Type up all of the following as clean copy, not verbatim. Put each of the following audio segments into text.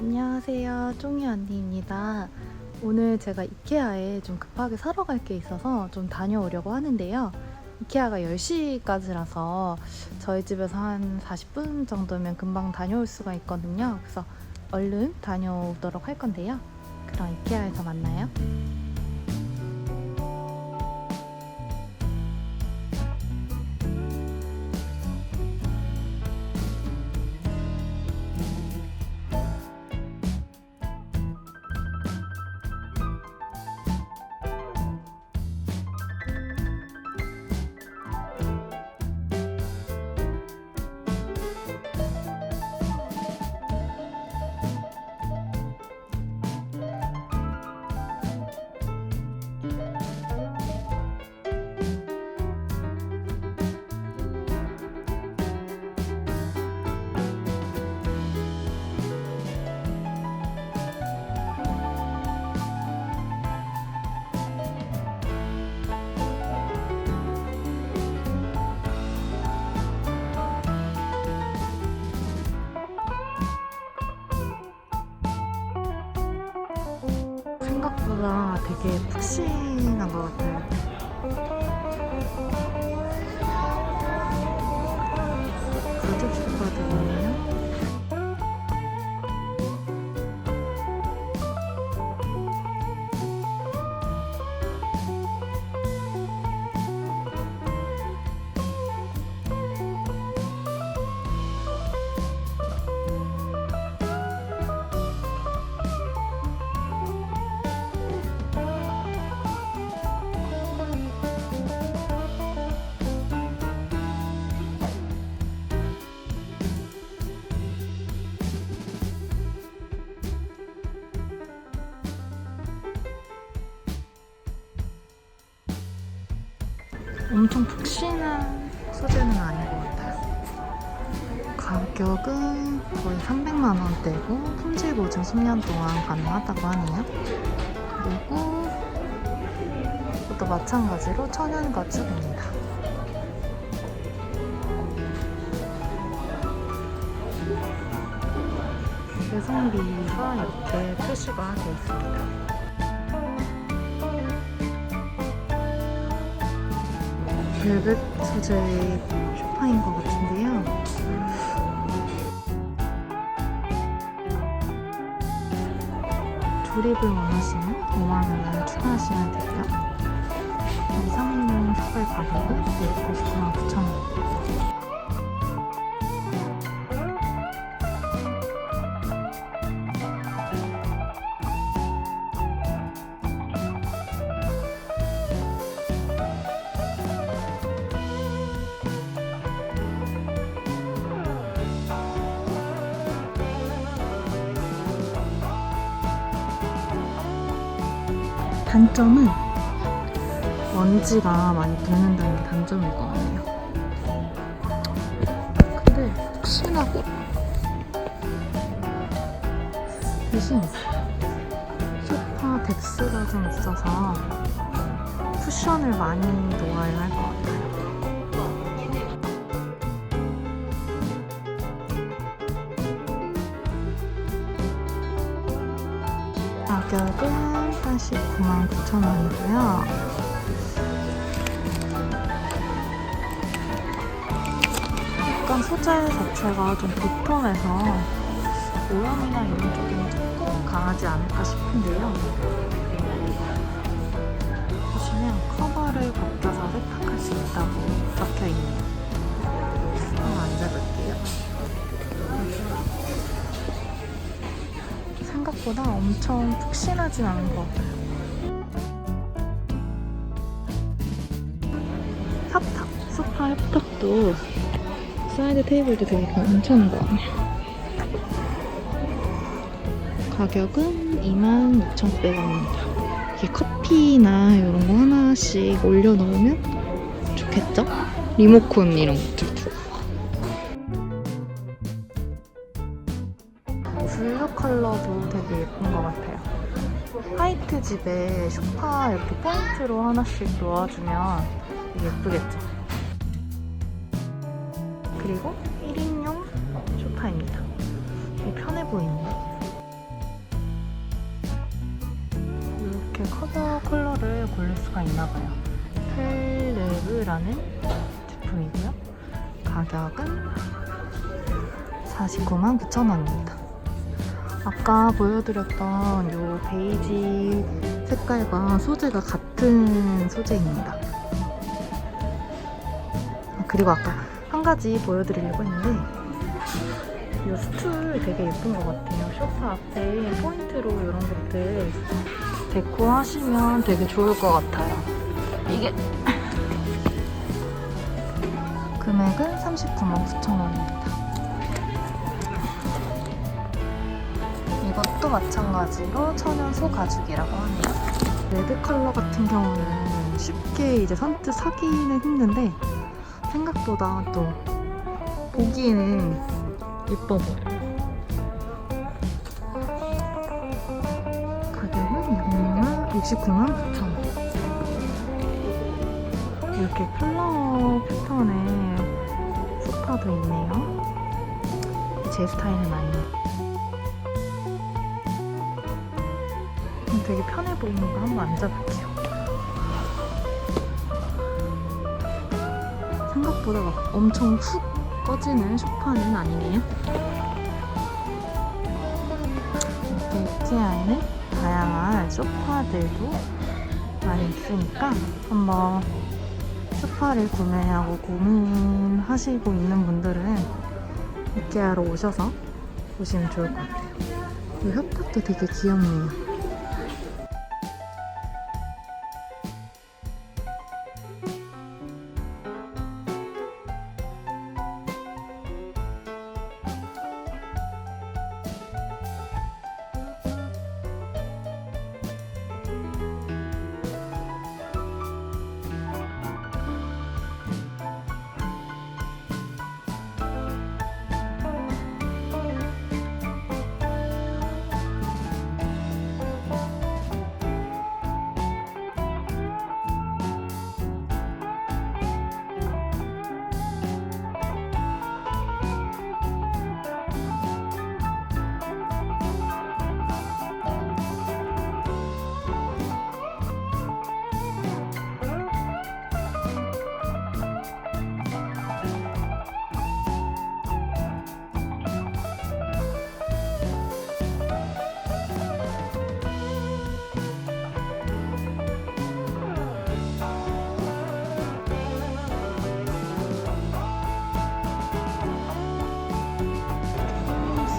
안녕하세요, 쫑이 언니입니다. 오늘 제가 이케아에 좀 급하게 사러 갈 게 있어서 좀 다녀오려고 하는데요. 이케아가 10시까지라서 저희 집에서 한 40분 정도면 금방 다녀올 수가 있거든요. 그래서 얼른 다녀오도록 할 건데요. 그럼 이케아에서 만나요. 생각보다 되게 푹신한 것 같아요. 가죽 소파들이네요. 엄청 푹신한 소재는 아닌 것 같아요. 가격은 거의 300만 원대고 품질 보증 10년 동안 가능하다고 하네요. 그리고 이것도 마찬가지로 천연 가죽입니다. 배송비가 이렇게 표시가 되어 있습니다. 벨벳 소재의 소파인 것 같은데요. 조립을 원하시면 5만원을 추가하시면 되고요. 이상용 소파의 가격은 99만 9천원. 단점은 먼지가 많이 붙는다는 게 단점일 것 같네요. 근데 푹신하고 대신 소파 뎁스가 좀 있어서 쿠션을 많이 놓아야 할 것 같아요. 가격은 89만 9천원이고요. 약간 소재 자체가 좀 도톰해서 오염이나 이런 쪽에는 조금 강하지 않을까 싶은데요. 보시면 커버를 벗겨서 세탁할 수 있다고 적혀있네요. 한번 앉아볼게요. 생각보다 엄청 푹신하진 않은 것 같아요. 협탁, 소파 협탁도 사이드 테이블도 되게 괜찮은 것 같네요. 가격은 26,900원입니다. 이게 커피나 이런 거 하나씩 올려놓으면 좋겠죠? 리모컨 이런 것들 두고. 블루 컬러도 되게 예쁜 것 같아요. 화이트 집에 소파 이렇게 포인트로 하나씩 놓아주면 되게 예쁘겠죠? 그리고 1인용 소파입니다. 되게 편해 보이네요. 커버 컬러를 고를 수가 있나봐요. 펠레브라는 제품이고요. 가격은 499,900원입니다. 아까 보여드렸던 요 베이지 색깔과 소재가 같은 소재입니다. 그리고 아까 한 가지 보여드리려고 했는데 이 스툴 되게 예쁜 것 같아요. 소파 앞에 포인트로 이런 것들 데코 하시면 되게 좋을 것 같아요. 이게 금액은 399,900원입니다. 이것도 마찬가지로 천연 소 가죽이라고 하네요. 레드 컬러 같은 경우는 쉽게 이제 선뜻 사기는 힘든데 생각보다 또 보기에는 예뻐 보여요. 가격은 69,900원. 이렇게 플라워 패턴의 소파도 있네요. 제 스타일은 아니에요. 되게 편해 보이는 거 한번 앉아볼게요. 생각보다 막 엄청 훅 꺼지는 소파는 아니네요. 이렇게 이케아에는 다양한 소파들도 많이 있으니까 한번 소파를 구매하고 고민하시고 있는 분들은 이케아로 오셔서 보시면 좋을 것 같아요. 이 협탁도 되게 귀엽네요.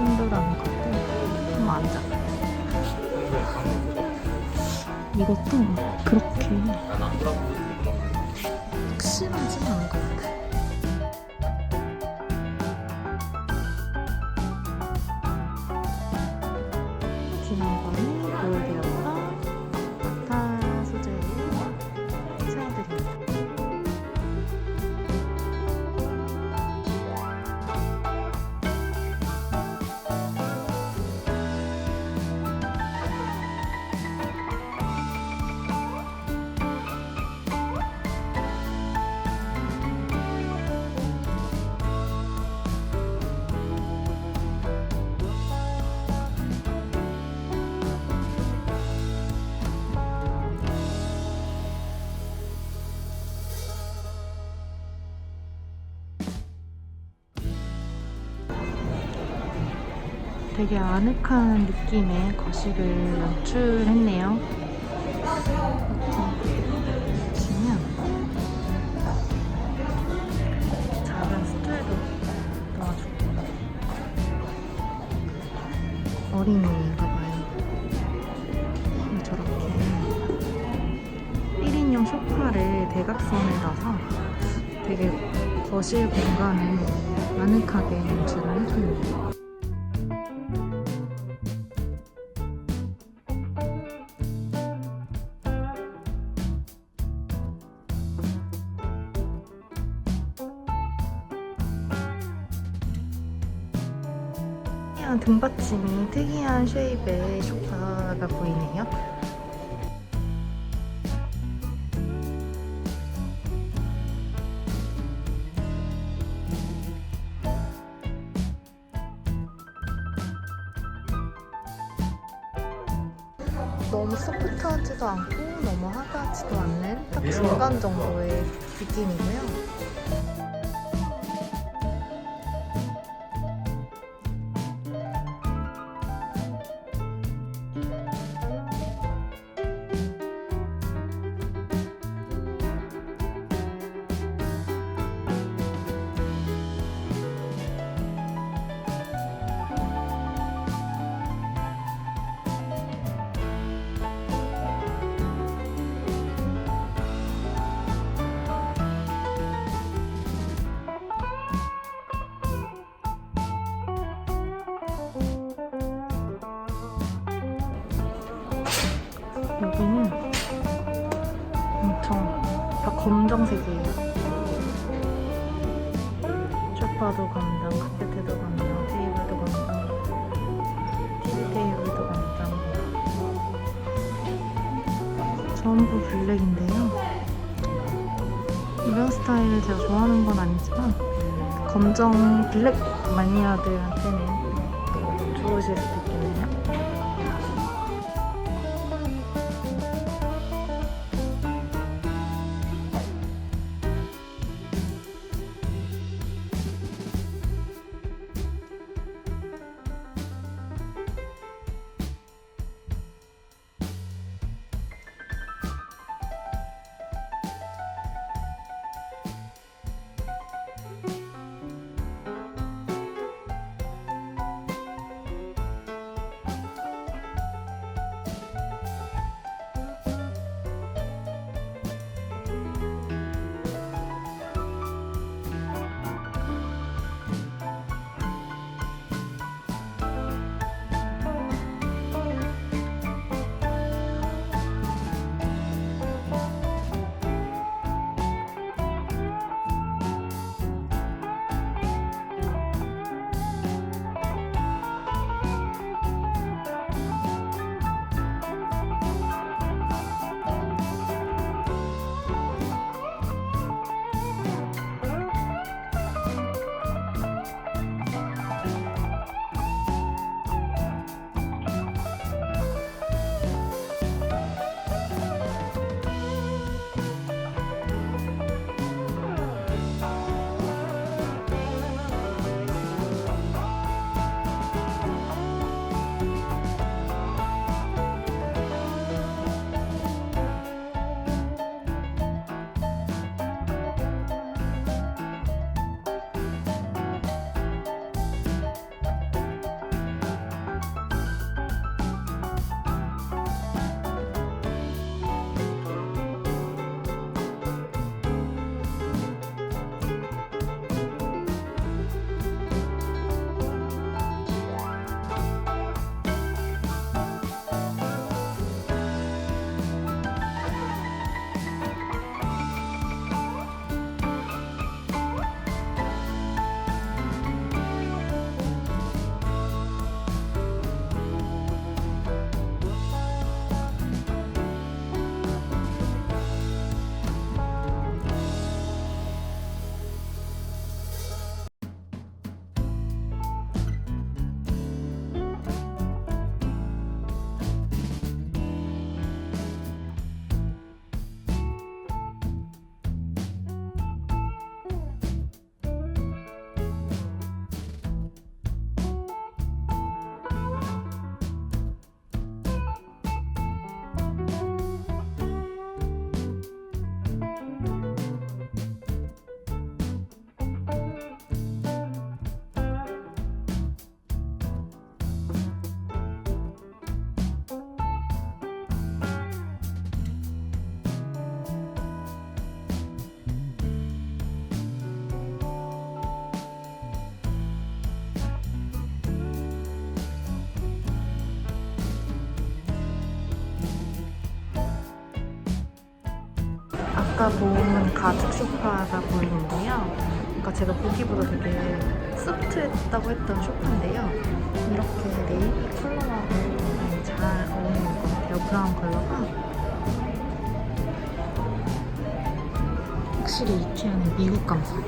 신도라는 것도 한번 앉아. 이것도 그렇게 확실하진 않은 것 같아. 지난번에 보여드렸던 바타 소재의 체어들입니다. 되게 아늑한 느낌의 거실을 연출했네요. 이렇게 보시면 작은 스툴도 넣어주고 어린이인가봐요. 저렇게 1인용 소파를 대각선에 놔서 되게 거실 공간을 아늑하게 연출을 해줍니다. 등받침이 특이한 쉐입의 소파가 보이네요. 너무 소프트하지도 않고 너무 하드하지도 않는 딱 중간 정도의 느낌이고요. 여기는 엄청 다 검정색이에요. 소파도 검정, 카페트도 검정, 테이블도 검정, TV 테이블도 검정. 전부 블랙인데요. 이런 스타일 제가 좋아하는 건 아니지만 검정 블랙 마니아들한테는 또 좋으실 수도 있겠네요. 아까 본 가죽 소파가 보이는데요. 아까 제가 보기보다 되게 소프트했다고 했던 소파인데요. 이렇게 네이비 컬러하고 굉장히 잘 어울리는 것 같아요. 브라운 컬러가. 확실히 이케아는 미국 감성.